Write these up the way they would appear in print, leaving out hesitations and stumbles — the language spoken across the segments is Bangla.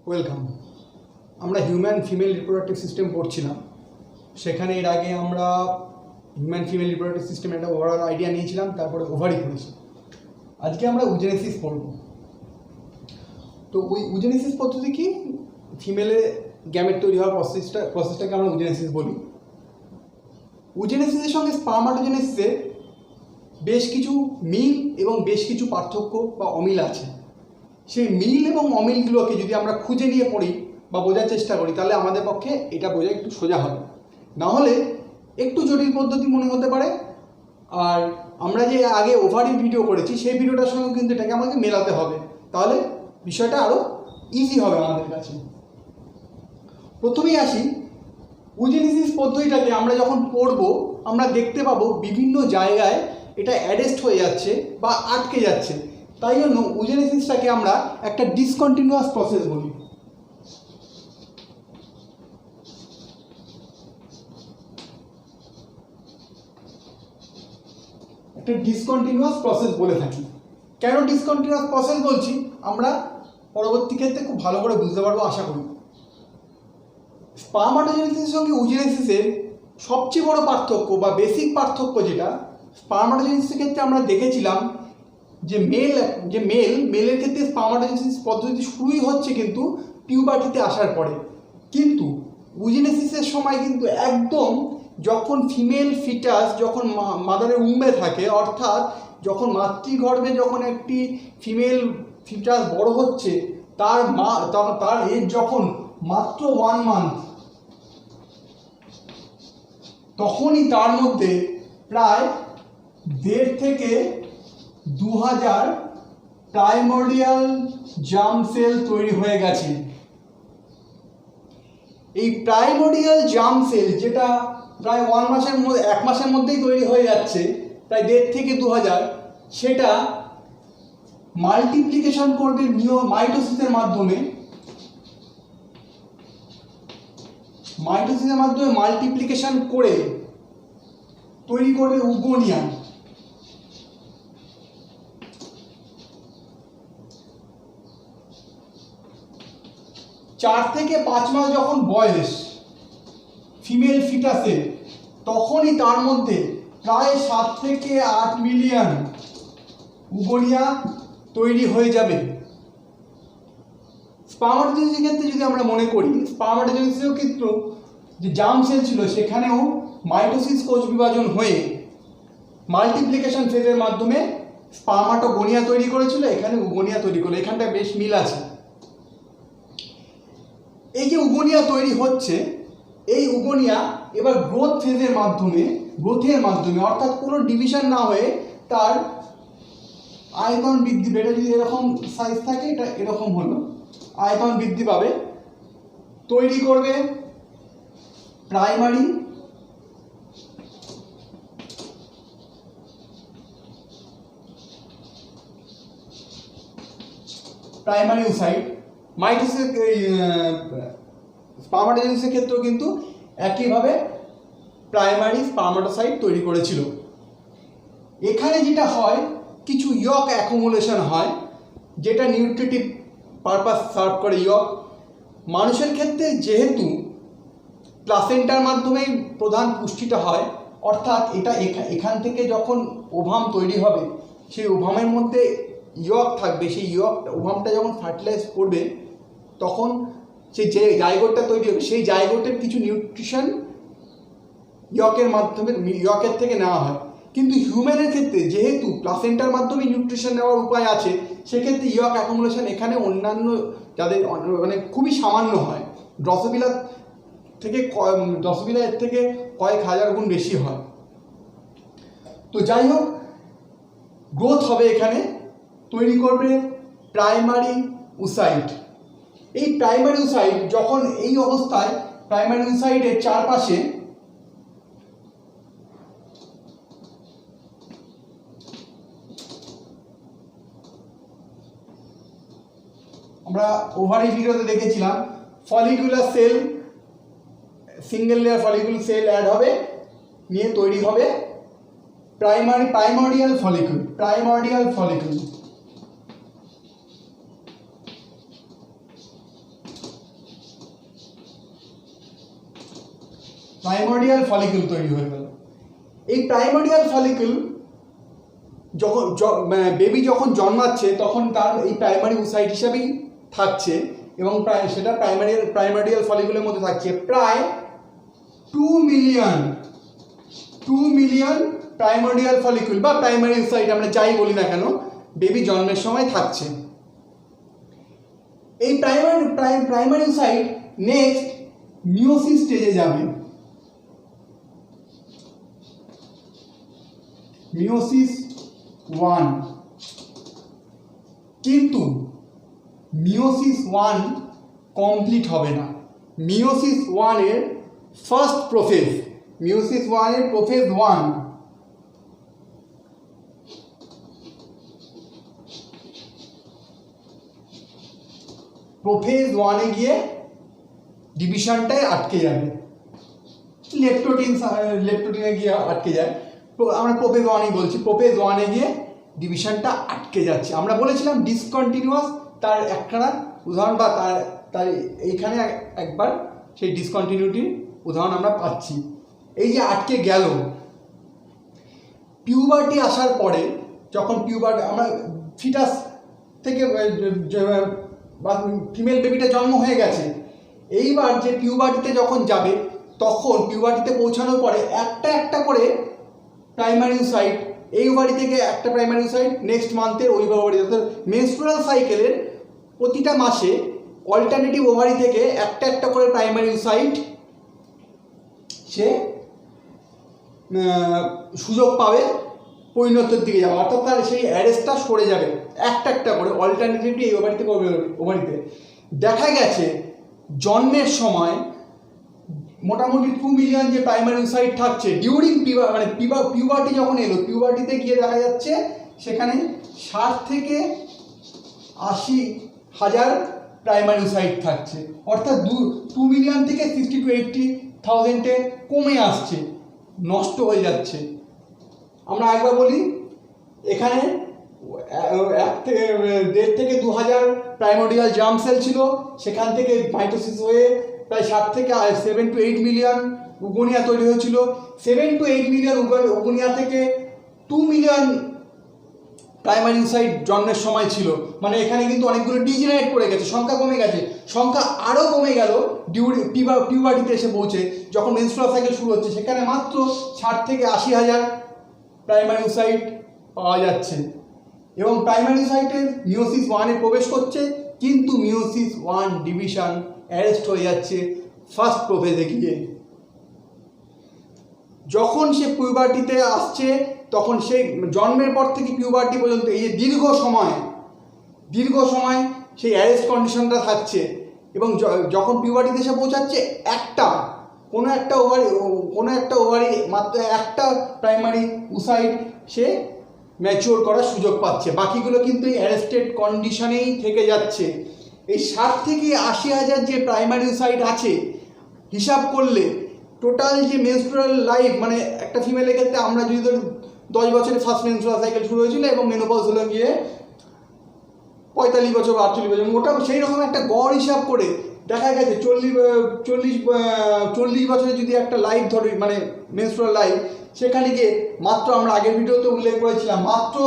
ওয়েলকাম। আমরা হিউম্যান ফিমেল রিপ্রোডাক্টিভ সিস্টেম পড়ছিলাম। সেখানে এর আগে আমরা হিউম্যান ফিমেল রিপ্রোডাক্টিভ সিস্টেম একটা ওভারঅল আইডিয়া নিয়েছিলাম, তারপরে ওভারি করেছি। আজকে আমরা ইউজেনেসিস পড়ব। তো ওই ইউজেনেসিস পদ্ধতি কি? ফিমেলে গ্যামেট তৈরি হওয়ার প্রসেসটাকে আমরা ইউজেনেসিস বলি। ইউজেনেসিসের সঙ্গে স্পার্মাটোজেনেসিসের বেশ কিছু মিল এবং বেশ কিছু পার্থক্য বা অমিল আছে। সেই মিল এবং অমিলগুলোকে যদি আমরা খুঁজে নিয়ে পড়ি বা বোঝার চেষ্টা করি, তাহলে আমাদের পক্ষে এটা বোঝা একটু সোজা হবে। না হলে একটু জটিল পদ্ধতি মনে হতে পারে। আর আমরা যে আগে ওভারি ভিডিও করেছি, সেই ভিডিওটার সঙ্গে কিন্তু এটাকে আমাকে মেলাতে হবে, তাহলে বিষয়টা আরও ইজি হবে আমাদের কাছে। প্রথমেই আসি, ইউজেনেসিস পদ্ধতিটাকে আমরা যখন পড়ব, আমরা দেখতে পাবো বিভিন্ন জায়গায় এটা অ্যাডজাস্ট হয়ে যাচ্ছে বা আটকে যাচ্ছে। তাই জন্য ইউজেনেসিসটাকে আমরা একটা ডিসকন্টিনিউয়াস প্রসেস বলি। একটা ডিসকন্টিনিউয়াস প্রসেস বলে থাকি। কেন ডিসকন্টিনিউয়াস প্রসেস বলছি, আমরা পরবর্তী ক্ষেত্রে খুব ভালো করে বুঝতে পারবো আশা করি। স্পার্মাটোজেনেসিসের সঙ্গে ইউজেনেসিসের সবচেয়ে বড় পার্থক্য বা বেসিক পার্থক্য যেটা, স্পার্মাটোজেনেসিসের ক্ষেত্রে আমরা দেখেছিলাম যে মেলের ক্ষেত্রে স্পার্মাটোজেনেসিস পদ্ধতি শুরুই হচ্ছে কিন্তু পিউবার্টিতে আসার পরে। কিন্তু ইউজেনেসিসের সময় কিন্তু একদম যখন ফিমেল ফিটাস যখন মাদারের উম্বে থাকে, অর্থাৎ যখন মাতৃগর্ভে যখন একটি ফিমেল ফিটাস বড় হচ্ছে, তার এজ যখন মাত্র 1 মান্থ, তখনই তার মধ্যে প্রায় 1.5 থেকে 2000 প্রাইমোর্ডিয়াল জার্ম সেল তৈরি হয়ে গেছে। এই প্রাইমোর্ডিয়াল জার্ম সেল যেটা প্রায় 1 মাসের মধ্যেই তৈরি হয়ে যাচ্ছে, প্রায় 1.5 থেকে 2000, সেটা মাল্টিপ্লিকেশন করবে মাইটোসিসের মাধ্যমে মাল্টিপ্লিকেশন করে তৈরি করবে উগোনিয়া। 4 থেকে 5 মাস যখন বয়স ফিমেল ফিটাসের, তখনই তার মধ্যে প্রায় 7 থেকে 8 মিলিয়ন উগোনিয়া তৈরি হয়ে যাবে। স্পার্মাটোজেনেসিসের ক্ষেত্রে যদি আমরা মনে করি, স্পার্মাটোজেনেসিসেও কিন্তু যে জার্ম সেল ছিল, সেখানেও মাইটোসিস কোষ বিভাজন হয়ে মাল্টিপ্লিকেশন ফেজের মাধ্যমে স্পার্মাটোগোনিয়া তৈরি করেছিল, এখানে উগোনিয়া তৈরি করলো। এখানটা বেশ মিল আছে। এই যে উগোনিয়া তৈরি হচ্ছে, এই উগোনিয়া এবার গ্রোথের মাধ্যমে অর্থাৎ কোনো ডিভিশন না হয়ে তার আয়তন বৃদ্ধি পেয়ে, যদি এরকম সাইজ থাকে, এটা এরকম হলো, আয়তন বৃদ্ধি পাবে, তৈরি করবে প্রাইমারি ওসাইট। স্পার্মাটোজেনেসিসের ক্ষেত্রেও কিন্তু একইভাবে প্রাইমারি স্পার্মাটোসাইট তৈরি করেছিল। এখানে যেটা হয়, কিছু ইয়ক অ্যাকুমুলেশন হয়, যেটা নিউট্রিটিভ পারপাস সার্ভ করে। ইয়ক মানুষের ক্ষেত্রে যেহেতু প্লাসেন্টার মাধ্যমেই প্রধান পুষ্টিটা হয়, অর্থাৎ এটা এখান থেকে যখন ওভাম তৈরি হবে, সেই ওভামের মধ্যে ইয়ক থাকবে। সেই ওভামটা যখন ফার্টিলাইজ করবে, তখন সেই যে জাইগোটটা তৈরি হবে, সেই জাইগোটের কিছু নিউট্রিশন ইয়কের থেকে নেওয়া হয়। কিন্তু হিউম্যানের ক্ষেত্রে যেহেতু প্লাসেন্টার মাধ্যমে নিউট্রিশন নেওয়ার উপায় আছে, সেক্ষেত্রে ইয়ক অ্যাকুমুলেশন এখানে অন্যান্য যাদের মানে খুবই সামান্য হয়। ড্রসোফিলা এর থেকে কয়েক হাজার গুণ বেশি হয়। তো যাই হোক, গ্রোথ হবে, এখানে তৈরি করবে প্রাইমারি উসাইট। এই প্রাইমারি উসাইট যখন এই অবস্থায়, প্রাইমারি উসাইটের চারপাশে আমরা ওভারি ভিডিওতে দেখেছিলাম, follicular cell, single layer follicular cell অ্যাড হবে, নিয়ে তৈরি হবে প্রাইমোর্ডিয়াল ফলিকুল। প্রাইমোর্ডিয়াল ফলিকুল তৈরি হয়ে গেল। এই প্রাইমোর্ডিয়াল ফলিকুল যখন বেবি যখন জন্মাচ্ছে তখন তার এই প্রাইমারি ওসাইট হিসাবেই থাকছে এবং সেটা প্রাইমোর্ডিয়াল ফলিকুলের মধ্যে থাকছে। প্রায় 2 মিলিয়ন প্রাইমোর্ডিয়াল ফলিকুল বা প্রাইমারি ওসাইট আমরা যাই বলি না কেন বেবি জন্মের সময় থাকছে। এই প্রাইমারি ওসাইট নেক্সট মিওসিস স্টেজে যাবে। মিওসিস 1, কিন্তু মিওসিস 1 কমপ্লিট হবে না। মিওসিস 1 এর ফার্স্ট প্রোফেজ, মিওসিস 1 এর প্রোফেজ 1 প্রোফেজ 1 এ গিয়ে ডিভিশনটাই আটকে যাবে, লেপ্টোটিনে গিয়ে আটকে যায়। আমরা প্রোফেজ 1ই বলছি, প্রোফেজ 1 এ গিয়ে ডিভিশনটা আটকে যাচ্ছে। আমরা বলেছিলাম ডিসকন্টিনিউয়াস তার একখানা উদাহরণ বা তার এইখানে একবার সেই ডিসকন্টিনিউটির উদাহরণ আমরা পাচ্ছি। এই যে আটকে গেল, পিউবার্টি আসার পরে যখন আমরা ফিটাস থেকে বা ফিমেল বেবিটা জন্ম হয়ে গেছে, এইবার যে পিউবার্টিতে যখন যাবে তখন পিউবার্টিতে পৌঁছানোর পরে একটা করে প্রাইমারি ওসাইট, এই ওভারি থেকে একটা প্রাইমারি ওসাইট নেক্সট মান্থের ওই ওভারি, অর্থাৎ মেনস্ট্রুয়াল সাইকেলের প্রতিটা মাসে অল্টারনেটিভ ওভারি থেকে একটা করে প্রাইমারি ওসাইট সে সুযোগ পাবে পরিণতির দিকে যাওয়া, অর্থাৎ তার সেই অ্যারেস্টটা সরে যাবে একটা করে অল্টারনেটিভলি এই ওভারি থেকে ওভারিতে। দেখা গেছে জন্মের সময় মোটামুটি 2 মিলিয়ন যে প্রাইমারি ওসাইট থাকছে ডিউরিং পিউবার্টি যখন এলো, পিউবার্টিতে গিয়ে দেখা যাচ্ছে সেখানে 60 থেকে 80 হাজার প্রাইমারি ওসাইট থাকছে, অর্থাৎ 2 মিলিয়ন থেকে 60 to 80,000-এ কমে আসছে, নষ্ট হয়ে যাচ্ছে। আমরা একবার বলি এখানে 1.5 থেকে 2,000 প্রাইমোর্ডিয়াল জার্ম সেল ছিল, সেখান থেকে মাইটোসিস হয়ে প্রায় 7 থেকে 7 to 8 মিলিয়ন উগোনিয়া তৈরি হয়েছিল। 7 to 8 মিলিয়ন উগোনিয়া থেকে 2 মিলিয়ন প্রাইমারি ওসাইট জন্মের সময় ছিল, মানে এখানে কিন্তু অনেকগুলো ডিজেনারেট করে গেছে, সংখ্যা কমে গেছে। সংখ্যা আরও কমে গেল পিউবার্টিতে এসে পৌঁছে, যখন মেনস্ট্রুয়াল সাইকেল শুরু হচ্ছে সেখানে মাত্র 60 থেকে 80 হাজার প্রাইমারি ওসাইট পাওয়া যাচ্ছে এবং প্রাইমারি ওসাইটের মিওসিস 1-এ প্রবেশ করছে, কিন্তু মিওসিস 1 ডিভিশন অ্যারেস্ট হয়ে যাচ্ছে ফার্স্ট প্রোফেজে গিয়ে। যখন সে পিউবার্টিতে আসছে তখন সে জন্মের পর থেকে পিউবার্টি পর্যন্ত এই যে দীর্ঘ সময় সেই অ্যারেস্ট কন্ডিশনটা থাকছে এবং যখন পিউবার্টিতে এসে পৌঁছাচ্ছে কোনো একটা ওভারি মাত্র একটা প্রাইমারি ওসাইট সে ম্যাচিওর করার সুযোগ পাচ্ছে, বাকিগুলো কিন্তু এই অ্যারেস্টেড কন্ডিশনেই থেকে যাচ্ছে। এই 60 থেকে 80 হাজার যে প্রাইমারি ওসাইট আছে হিসাব করলে টোটাল যে মেনস্ট্রুয়াল লাইফ, মানে একটা ফিমেলের ক্ষেত্রে আমরা যদি ধরি 10 বছরে ফার্স্ট মেনস্ট্রুয়াল সাইকেল শুরু হয়েছিল এবং মেনোপজ হলো গিয়ে 45 বছর বা 48 বছর, মোটা সেই রকম একটা গড় হিসাব করে দেখা গেছে 40 বছরে যদি একটা লাইফ ধরি, মানে মেনস্ট্রুয়াল লাইফ, সেখানে গিয়ে মাত্র আমরা আগের ভিডিওতে উল্লেখ করেছিলাম মাত্র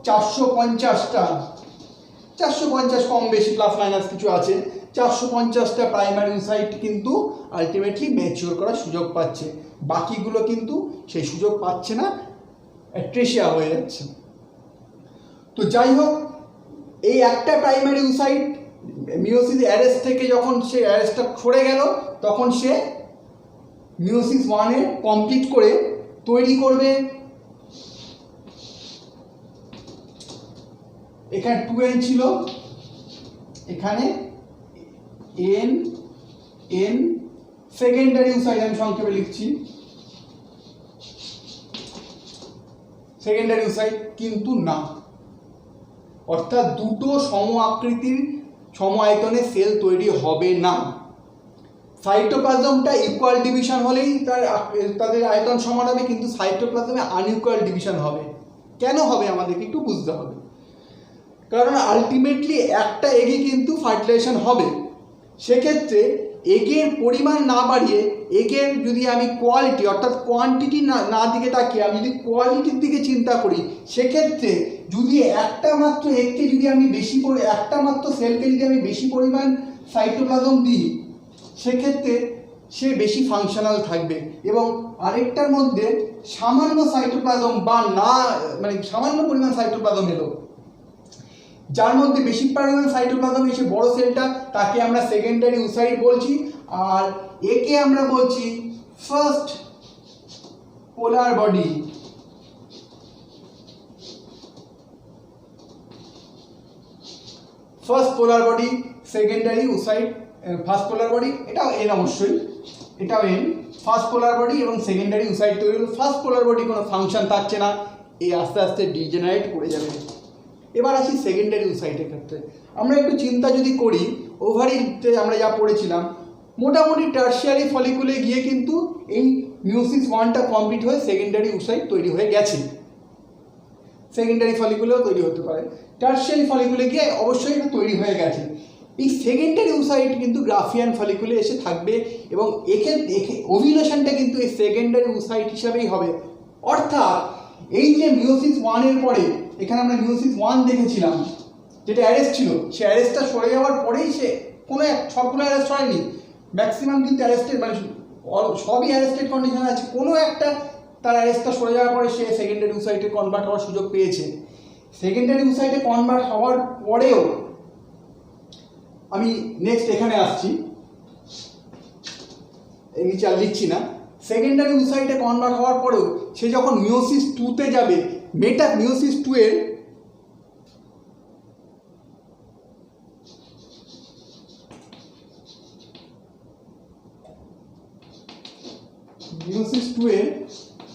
450 কম বেশি প্লাস মাইনাস কিছু আছে, 450টা প্রাইমারি ওসাইট কিন্তু আলটিমেটলি ম্যাচিওর করার সুযোগ পাচ্ছে, বাকিগুলো কিন্তু সেই সুযোগ পাচ্ছে না, অ্যাট্রেসিয়া হয়ে যাচ্ছে। তো যাই হোক, এই একটা প্রাইমারি ওসাইট মিওসিস অ্যারেস্ট থেকে যখন সে অ্যারেস্টটা সরে গেল তখন সে মিওসিস 1-এ কমপ্লিট করে তৈরি করবে, এখানে 2n ছিল, এখানে n সেকেন্ডারি ওসাইট, আমি সংক্ষেপে লিখছি সেকেন্ডারি ওসাইট, কিন্তু না, অর্থাৎ দুটো সম আকৃতির সম আয়তনের সেল তৈরি হবে না। সাইটোপ্লাজমটা ইকুয়াল ডিভিশন হলেই তাদের আয়তন সমান হবে, কিন্তু সাইটোপ্লাজমে আনইকুয়াল ডিভিশন হবে। কেন হবে আমাদেরকে একটু বুঝতে হবে, কারণ আলটিমেটলি একটা এগই কিন্তু ফার্টিলাইজেশন হবে, সেক্ষেত্রে এগের পরিমাণ না বাড়িয়ে এগের যদি আমি কোয়ালিটি অর্থাৎ কোয়ান্টিটি না দিকে তাকিয়ে আমি যদি কোয়ালিটির দিকে চিন্তা করি, সেক্ষেত্রে যদি একটা মাত্র এগকে যদি আমি বেশি একটা মাত্র সেলকে যদি আমি বেশি পরিমাণ সাইটোপ্লাজম দিই, সেক্ষেত্রে সে বেশি ফাংশনাল থাকবে। এবং আরেকটার মধ্যে সামান্য সাইটোপ্লাজম বা না মানে সামান্য পরিমাণ সাইটোপ্লাজম এলো, যার মধ্যে বেশি পরিমাণ সাইটোপ্লাজম এসে বড় সেলটা, তাকে আমরা সেকেন্ডারি উসাইট বলছি। আর একে আমরা বলছি ফার্স্ট পোলার বডি। ফার্স্ট পোলার বডি, সেকেন্ডারি উসাইট, ফার্স্ট পোলার বডি, এটাও এন, অবশ্যই এটাও এন। ফার্স্ট পোলার বডি এবং সেকেন্ডারি উসাইট তৈরি হলো। ফার্স্ট পোলার বডি কোনো ফাংশন থাকছে না, এই আস্তে আস্তে ডিজেনারেট করে যাবে। এবার আসি সেকেন্ডারি উসাইটের ক্ষেত্রে। আমরা একটু চিন্তা যদি করি, ওভারিতে আমরা যা পড়েছিলাম, মোটামুটি টার্সিয়ারি ফলিকুলে গিয়ে কিন্তু এই মিউসিস ওয়ানটা কমপ্লিট হয়ে সেকেন্ডারি উসাইট তৈরি হয়ে গেছে। সেকেন্ডারি ফলিকুলেও তৈরি হতে পারে, টার্সিয়ারি ফলিকুলে গিয়ে অবশ্যই এটা তৈরি হয়ে গেছে। এই সেকেন্ডারি উসাইট কিন্তু গ্রাফিয়ান ফলিকুলে এসে থাকবে এবং ওভিউলেশনটা কিন্তু এই সেকেন্ডারি উসাইট হিসাবেই হবে। অর্থাৎ এই যে মিউসিস ওয়ানের পরে এখানে আমরা মিউসিস ওয়ান দেখেছিলাম, যেটা অ্যারেস্ট ছিল, সে অ্যারেস্টটা সরে যাওয়ার পরেই সে কোনো সবগুলো অ্যারেস্ট হয়নি, ম্যাক্সিমাম কিন্তু অ্যারেস্টেড, মানে সবই অ্যারেস্টেড কন্ডিশনে আছে, কোনো একটা তার অ্যারেস্টটা সরে যাওয়ার পরে সে সেকেন্ডারি উসাইটে কনভার্ট হওয়ার সুযোগ পেয়েছে। সেকেন্ডারি উসাইটে কনভার্ট হওয়ার পরেও আমি নেক্সট এখানে আসছি, নিচে আর লিখছি না। সেকেন্ডারি উসাইটে কনভার্ট হওয়ার পরেও সে যখন মিওসিস টুতে যাবে, মিওসিস টু এর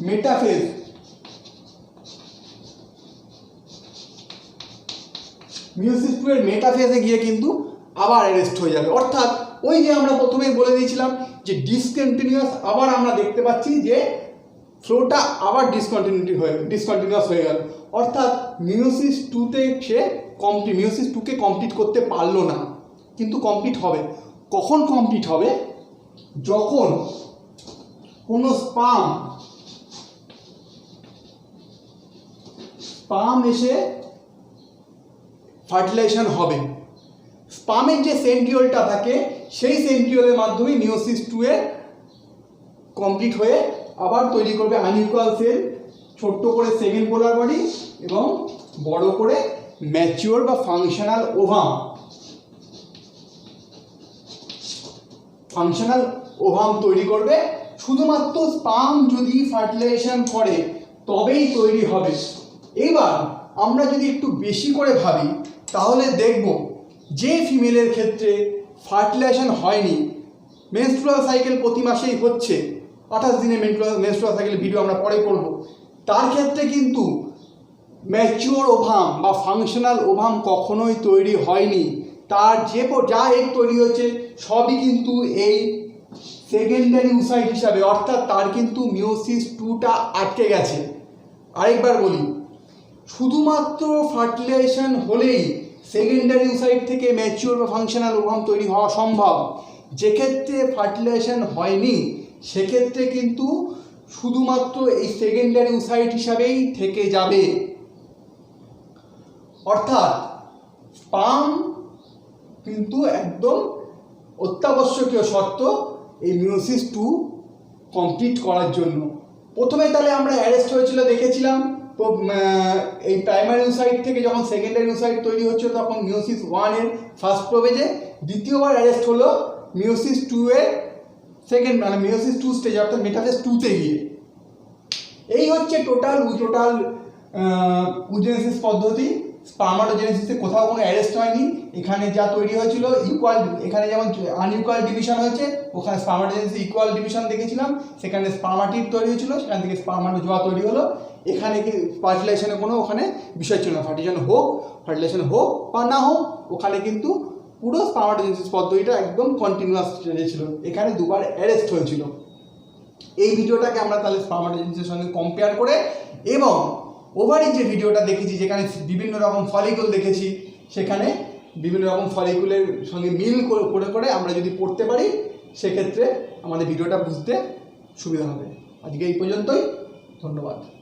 মেটাফেজ, মিওসিস টু এর মেটাফেজে গিয়ে কিন্তু আবার অ্যারেস্ট হয়ে যাবে। অর্থাৎ ওই যে আমরা প্রথমেই বলে দিয়েছিলাম যে ডিসকন্টিনিউয়াস, আবার আমরা দেখতে পাচ্ছি যে ফ্লোটা আবার ডিসকন্টিনিউয়াস হয়ে গেল। অর্থাৎ মিওসিস টুতে সে মিওসিস টুকে কমপ্লিট করতে পারলো না, কিন্তু কমপ্লিট হবে। কখন কমপ্লিট হবে? যখন কোনো স্পাম এসে ফার্টিলাইজেশন হবে। স্পামের যে সেন্ট্রিওলটা থাকে, সেই সেন্ট্রিওলের মাধ্যমে মিওসিস টু এ কমপ্লিট হয়ে আবার তৈরি করবে আনইকুয়াল সেল, ছোট্ট করে সেকেন্ড পোলার বডি এবং বড় করে ম্যাচিওর বা ফাংশনাল ওভাম তৈরি করবে। শুধুমাত্র স্পাম যদি ফার্টিলাইজেশন করে তবেই তৈরি হবে। এবার আমরা যদি একটু বেশি করে ভাবি, তাহলে দেখব যে ফিমেলের ক্ষেত্রে ফার্টিলাইজেশন হয়নি, মেনস্ট্রুয়াল সাইকেল প্রতি মাসেই হচ্ছে, 28 দিনে মেনস্ট্রুয়াল সাইকেলের ভিডিও আমরা পরে করব, তার ক্ষেত্রে কিন্তু ম্যাচিওর ওভাম বা ফাংশনাল ওভাম কখনোই তৈরি হয়নি। তার যা এগ তৈরি হচ্ছে সবই কিন্তু এই সেকেন্ডারি উসাইট হিসাবে, অর্থাৎ তার কিন্তু মিওসিস টুটা আটকে গেছে। আরেকবার বলি, শুধুমাত্র ফার্টিলাইজেশন হলেই সেকেন্ডারি উসাইট থেকে ম্যাচিওর বা ফাংশনাল ওভাম তৈরি হওয়া সম্ভব। যেক্ষেত্রে ফার্টিলাইজেশন হয়নি, সেক্ষেত্রে কিন্তু শুধুমাত্র এই সেকেন্ডারি উসাইট হিসাবেই থেকে যাবে। অর্থাৎ স্পাম কিন্তু একদম অত্যাবশ্যকীয় শর্ত এই মিওসিস টু কমপ্লিট করার জন্য। প্রথমে তাহলে আমরা অ্যারেস্ট হয়েছিল দেখেছিলাম, তো এই প্রাইমারি উসাইট থেকে যখন সেকেন্ডারি উসাইট তৈরি হচ্ছিল তখন মিওসিস ওয়ানের ফার্স্ট প্রোভেজে, দ্বিতীয়বার অ্যারেস্ট হলো মিওসিস টু এর মিওসিস টু স্টেজ, অর্থাৎ মেটাফেজ টুতে গিয়ে। এই হচ্ছে টোটাল উজেনেসিস পদ্ধতি। স্পার্মাটোজেনেসিসে কোথাও কোনো অ্যারেস্ট হয়নি, এখানে যা তৈরি হয়েছিল ইকুয়াল, এখানে যেমন আনইকুয়াল ডিভিশন হয়েছে, ওখানে স্পার্মাটোজেনেসিস ইকুয়াল ডিভিশন দেখেছিলাম, সেখানে স্পার্মাটিড তৈরি হয়েছিল, সেখান থেকে স্পার্মাটোজোয়া তৈরি হলো। এখানে কি ফার্টিলাইজেশনের কোনো ওখানে বিষয় ছিল না, ফার্টিলাইজেশন হোক বা না হোক, ওখানে কিন্তু পুরো স্পার্মাটোজেনেসিস পদ্ধতিটা একদম কন্টিনিউয়াস ছিল। এখানে দুবার অ্যারেস্ট হয়েছিল। এই ভিডিওটাকে আমরা তাহলে স্পার্মাটোজেনেসিসের সঙ্গে কম্পেয়ার করে এবং ওভারির যে ভিডিওটা দেখেছি, যেখানে বিভিন্ন রকম ফলিকল দেখেছি, সেখানে বিভিন্ন রকম ফলিকুলের সঙ্গে মিল করে করে আমরা যদি পড়তে পারি, সেক্ষেত্রে আমাদের ভিডিওটা বুঝতে সুবিধা হবে। আজকে এই পর্যন্তই, ধন্যবাদ।